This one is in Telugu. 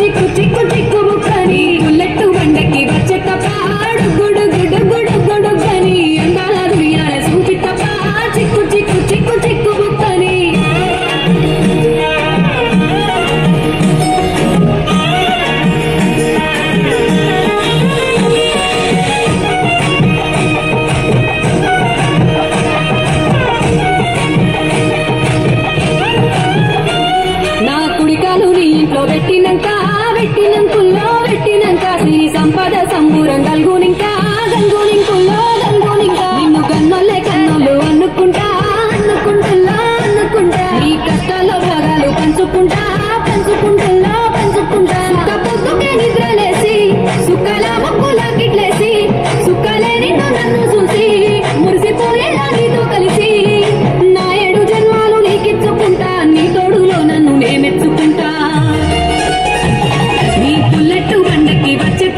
చిక్కు చిక్కు చిక్కు బుక్కని బుల్లెట్టు బండకి వచ్చే తప్ప గుడు గుడు గుడు గుడు గని అందాల దునియాల సూచి తప్ప చిక్కు చిక్కు చిక్కు చిక్కు బుక్కని నా కుడికాలు నీ ఇంట్లో పెట్టినంక శ్రీ సంపద సంబూరం గల్గునింకా నిన్ను కన్నోళ్ళే కన్నోళ్ళు అనుకుంటా నీ కష్టాల్లో భాగాలు పంచుకుంటా సుఖ పొద్దుకే నిద్రలేసి సుఖల ముక్కులా కిట్లేసి సుఖలే నిన్ను నన్ను చూసి మురిసిపోయేలా నీతో కలిసి నా 7 జన్మాలు నీకిచ్చుకుంటా నీ తోడులో నన్ను నే మెచ్చుకుంటా నీ బుల్లెట్టు బండకి వచ్చే